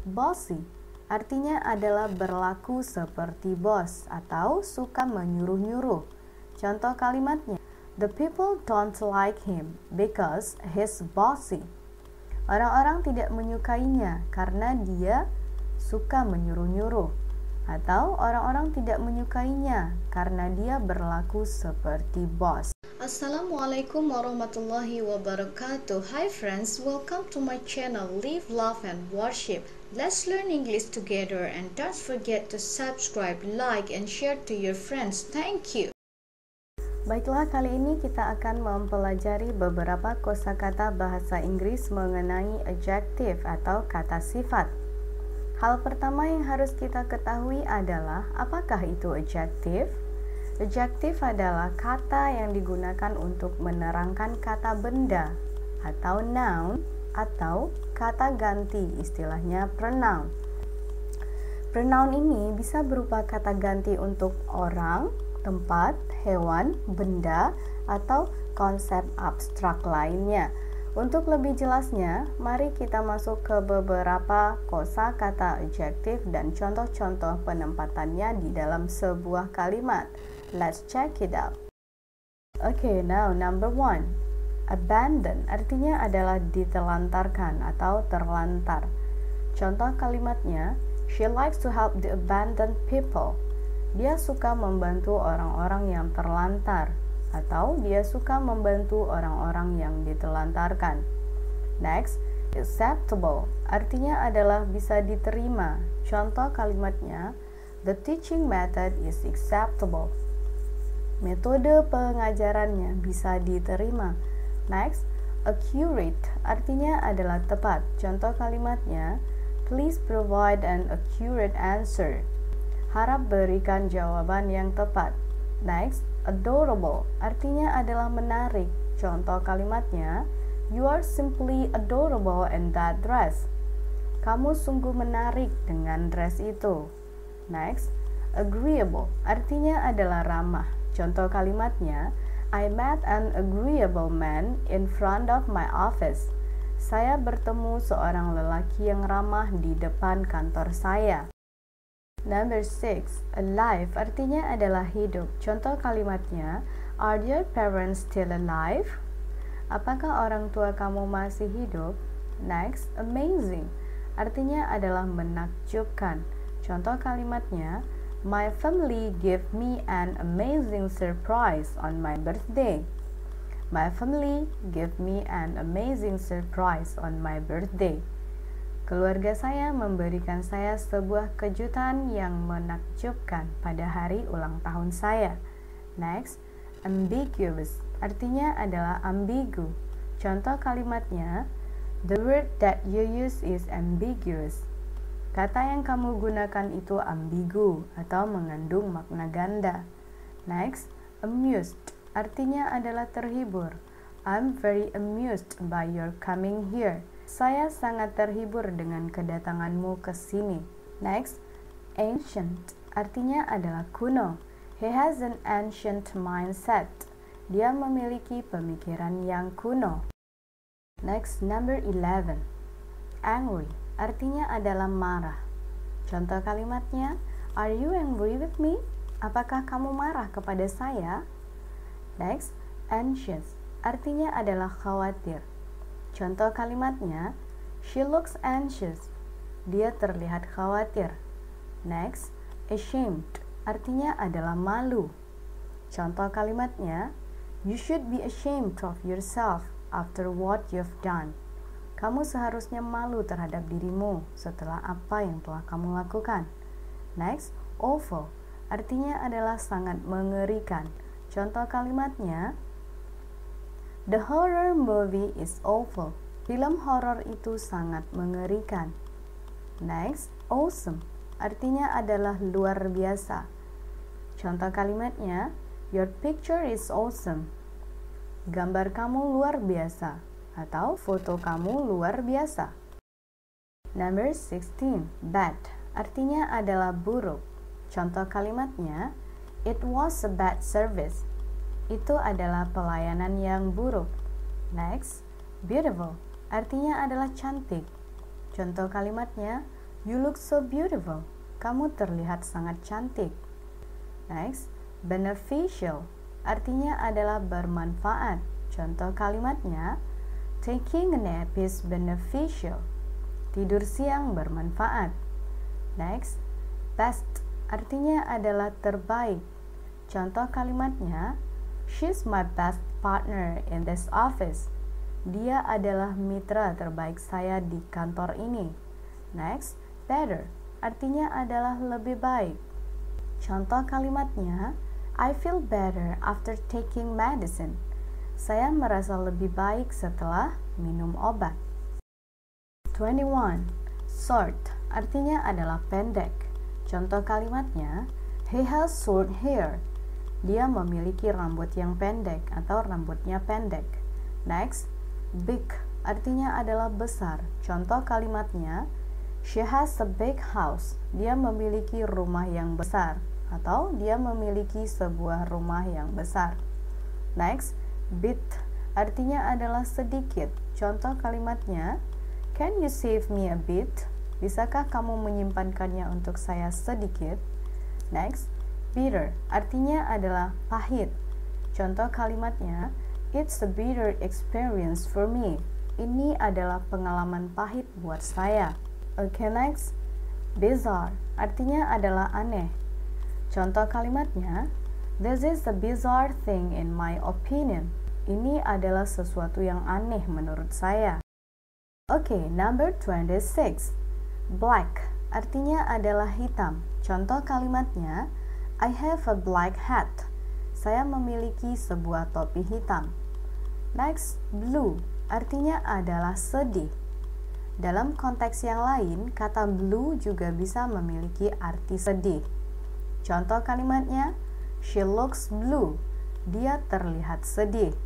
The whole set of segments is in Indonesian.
Bossy artinya adalah berlaku seperti bos atau suka menyuruh-nyuruh. Contoh kalimatnya, the people don't like him because he's bossy. Orang-orang tidak menyukainya karena dia suka menyuruh-nyuruh. Atau orang-orang tidak menyukainya karena dia berlaku seperti bos. Assalamualaikum warahmatullahi wabarakatuh. Hi friends, welcome to my channel Live, Love and Worship. Let's learn English together and don't forget to subscribe, like and share to your friends. Thank you. Baiklah, kali ini kita akan mempelajari beberapa kosakata bahasa Inggris mengenai adjective atau kata sifat. Hal pertama yang harus kita ketahui adalah apakah itu adjective? Adjective adalah kata yang digunakan untuk menerangkan kata benda atau noun atau kata ganti, istilahnya pronoun. Pronoun ini bisa berupa kata ganti untuk orang, tempat, hewan, benda, atau konsep abstrak lainnya. Untuk lebih jelasnya, mari kita masuk ke beberapa kosakata adjektif dan contoh-contoh penempatannya di dalam sebuah kalimat. Let's check it out. Okay, now number 1. Abandon artinya adalah ditelantarkan atau terlantar. Contoh kalimatnya, she likes to help the abandoned people. Dia suka membantu orang-orang yang terlantar, atau dia suka membantu orang-orang yang ditelantarkan. Next, acceptable artinya adalah bisa diterima. Contoh kalimatnya, the teaching method is acceptable. Metode pengajarannya bisa diterima. Next, accurate artinya adalah tepat. Contoh kalimatnya, please provide an accurate answer. Harap berikan jawaban yang tepat. Next, adorable artinya adalah menarik. Contoh kalimatnya, you are simply adorable in that dress. Kamu sungguh menarik dengan dress itu. Next, agreeable artinya adalah ramah. Contoh kalimatnya, I met an agreeable man in front of my office. Saya bertemu seorang lelaki yang ramah di depan kantor saya. Number 6, alive artinya adalah hidup. Contoh kalimatnya, are your parents still alive? Apakah orang tua kamu masih hidup? Next, amazing artinya adalah menakjubkan. Contoh kalimatnya, my family gave me an amazing surprise on my birthday. My family gave me an amazing surprise on my birthday. Keluarga saya memberikan saya sebuah kejutan yang menakjubkan pada hari ulang tahun saya. Next, ambiguous artinya adalah ambigu. Contoh kalimatnya, the word that you use is ambiguous. Kata yang kamu gunakan itu ambigu atau mengandung makna ganda. Next, amused artinya adalah terhibur. I'm very amused by your coming here. Saya sangat terhibur dengan kedatanganmu ke sini. Next, ancient artinya adalah kuno. He has an ancient mindset. Dia memiliki pemikiran yang kuno. Next, number 11. Angry artinya adalah marah. Contoh kalimatnya, are you angry with me? Apakah kamu marah kepada saya? Next, anxious artinya adalah khawatir. Contoh kalimatnya, she looks anxious. Dia terlihat khawatir. Next, ashamed artinya adalah malu. Contoh kalimatnya, you should be ashamed of yourself after what you've done. Kamu seharusnya malu terhadap dirimu setelah apa yang telah kamu lakukan. Next, awful artinya adalah sangat mengerikan. Contoh kalimatnya, the horror movie is awful. Film horor itu sangat mengerikan. Next, awesome artinya adalah luar biasa. Contoh kalimatnya, your picture is awesome. Gambar kamu luar biasa atau foto kamu luar biasa. Number 16, bad artinya adalah buruk. Contoh kalimatnya, it was a bad service. Itu adalah pelayanan yang buruk. Next, beautiful artinya adalah cantik. Contoh kalimatnya, You look so beautiful. Kamu terlihat sangat cantik. Next, beneficial artinya adalah bermanfaat. Contoh kalimatnya, taking a nap is beneficial. Tidur siang bermanfaat. Next, best artinya adalah terbaik. Contoh kalimatnya, she's my best partner in this office. Dia adalah mitra terbaik saya di kantor ini. Next, better artinya adalah lebih baik. Contoh kalimatnya, I feel better after taking medicine. Saya merasa lebih baik setelah minum obat. 21. Short artinya adalah pendek. Contoh kalimatnya, he has short hair. Dia memiliki rambut yang pendek atau rambutnya pendek. Next, big artinya adalah besar. Contoh kalimatnya, she has a big house. Dia memiliki rumah yang besar atau dia memiliki sebuah rumah yang besar. Next, bit artinya adalah sedikit. Contoh kalimatnya, can you save me a bit? Bisakah kamu menyimpankannya untuk saya sedikit? Next, bitter artinya adalah pahit. Contoh kalimatnya, it's a bitter experience for me. Ini adalah pengalaman pahit buat saya. Okay, next, bizarre artinya adalah aneh. Contoh kalimatnya, this is a bizarre thing in my opinion. Ini adalah sesuatu yang aneh menurut saya. Okay, number 26. Black artinya adalah hitam. Contoh kalimatnya, I have a black hat. Saya memiliki sebuah topi hitam. Next, blue artinya adalah sedih. Dalam konteks yang lain, kata blue juga bisa memiliki arti sedih. Contoh kalimatnya, she looks blue. Dia terlihat sedih.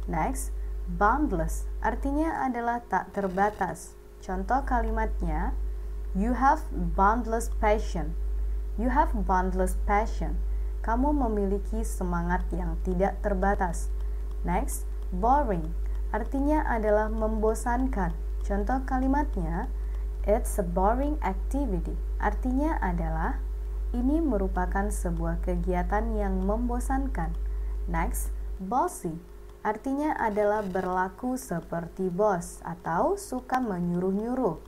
Next, boundless artinya adalah tak terbatas. Contoh kalimatnya, you have boundless passion. You have boundless passion. Kamu memiliki semangat yang tidak terbatas. Next, boring artinya adalah membosankan. Contoh kalimatnya, it's a boring activity. Artinya adalah ini merupakan sebuah kegiatan yang membosankan. Next, bossy artinya adalah berlaku seperti bos atau suka menyuruh-nyuruh.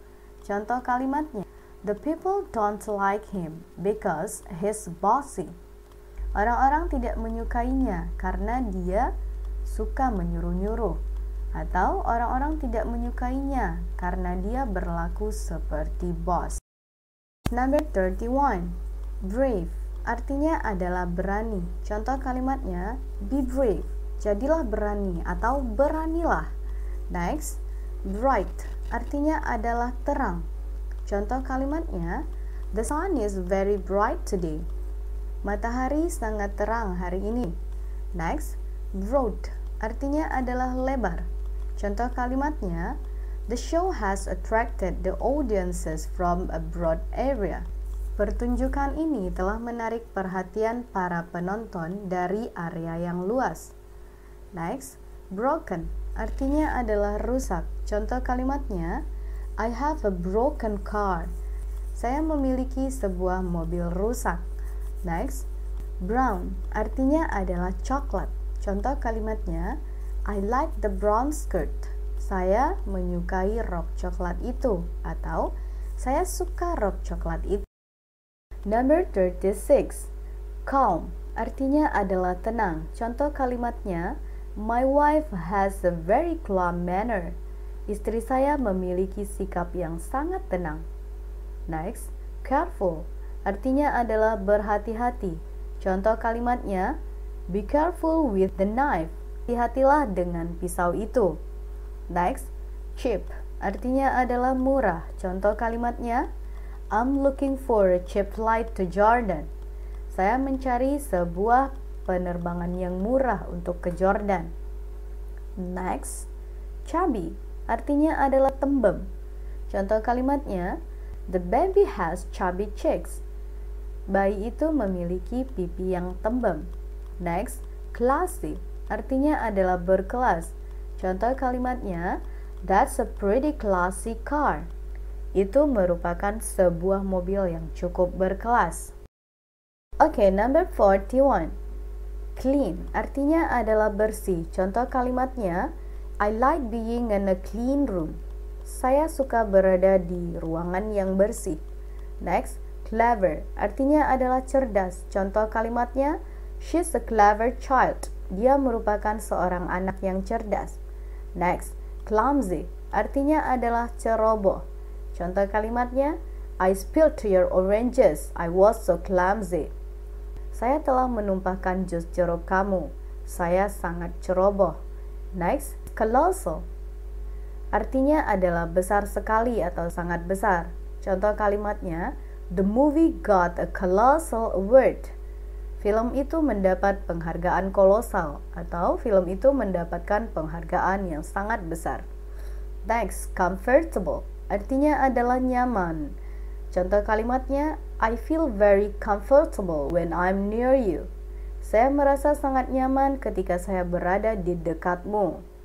Contoh kalimatnya, the people don't like him because he's bossy. Orang-orang tidak menyukainya karena dia suka menyuruh-nyuruh. Atau orang-orang tidak menyukainya karena dia berlaku seperti bos. Number 31. Brave artinya adalah berani. Contoh kalimatnya, be brave. Jadilah berani atau beranilah. Next, bright artinya adalah terang. Contoh kalimatnya, the sun is very bright today. Matahari sangat terang hari ini. Next, broad artinya adalah lebar. Contoh kalimatnya, the show has attracted the audiences from a broad area. Pertunjukan ini telah menarik perhatian para penonton dari area yang luas. Next, broken artinya adalah rusak. Contoh kalimatnya, I have a broken car. Saya memiliki sebuah mobil rusak. Next, brown artinya adalah coklat. Contoh kalimatnya, I like the brown skirt. Saya menyukai rok coklat itu. Atau, saya suka rok coklat itu. Number 36. Calm artinya adalah tenang. Contoh kalimatnya, my wife has a very calm manner. Istri saya memiliki sikap yang sangat tenang. Next, careful artinya adalah berhati-hati. Contoh kalimatnya, be careful with the knife. Hati-hatilah dengan pisau itu. Next, cheap artinya adalah murah. Contoh kalimatnya, I'm looking for a cheap flight to Jordan. Saya mencari sebuah penerbangan yang murah untuk ke Jordan. Next, chubby artinya adalah tembem. Contoh kalimatnya, the baby has chubby cheeks. Bayi itu memiliki pipi yang tembem. Next, classy artinya adalah berkelas. Contoh kalimatnya, that's a pretty classy car. Itu merupakan sebuah mobil yang cukup berkelas. Oke, number 41. Clean artinya adalah bersih. Contoh kalimatnya, I like being in a clean room. Saya suka berada di ruangan yang bersih. Next, clever artinya adalah cerdas. Contoh kalimatnya, she's a clever child. Dia merupakan seorang anak yang cerdas. Next, clumsy artinya adalah ceroboh. Contoh kalimatnya, I spilled your oranges. I was so clumsy. Saya telah menumpahkan jus jeruk kamu. Saya sangat ceroboh. Next, colossal artinya adalah besar sekali atau sangat besar. Contoh kalimatnya, the movie got a colossal award. Film itu mendapat penghargaan kolosal atau film itu mendapatkan penghargaan yang sangat besar. Next, comfortable artinya adalah nyaman. Contoh kalimatnya, I feel very comfortable when I'm near you. Saya merasa sangat nyaman ketika saya berada di dekatmu.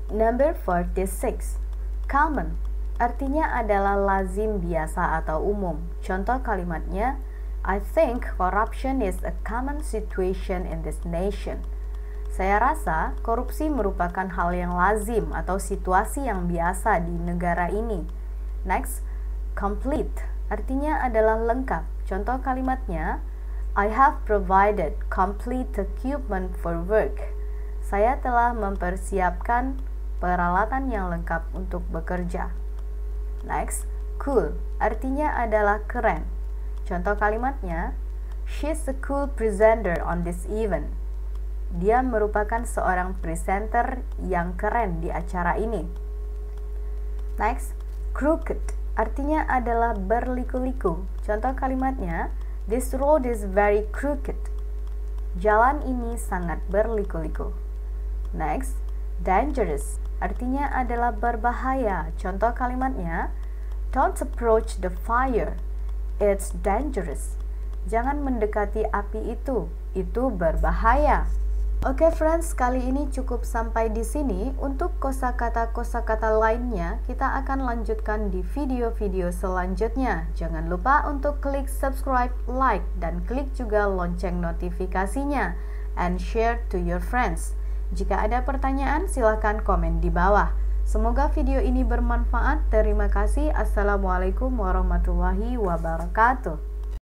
Number 46. Common artinya adalah lazim, biasa atau umum. Contoh kalimatnya, I think corruption is a common situation in this nation. Saya rasa korupsi merupakan hal yang lazim atau situasi yang biasa di negara ini. Next, complete artinya adalah lengkap. Contoh kalimatnya, I have provided complete equipment for work. Saya telah mempersiapkan peralatan yang lengkap untuk bekerja. Next, cool artinya adalah keren. Contoh kalimatnya, she's a cool presenter on this event. Dia merupakan seorang presenter yang keren di acara ini. Next, crooked artinya adalah berliku-liku. Contoh kalimatnya, this road is very crooked. Jalan ini sangat berliku-liku. Next, dangerous artinya adalah berbahaya. Contoh kalimatnya, don't approach the fire. It's dangerous. Jangan mendekati api itu berbahaya. Oke friends, kali ini cukup sampai di sini. Untuk kosakata-kosakata lainnya, kita akan lanjutkan di video-video selanjutnya. Jangan lupa untuk klik subscribe, like, dan klik juga lonceng notifikasinya. And share to your friends. Jika ada pertanyaan, silahkan komen di bawah. Semoga video ini bermanfaat. Terima kasih. Assalamualaikum warahmatullahi wabarakatuh.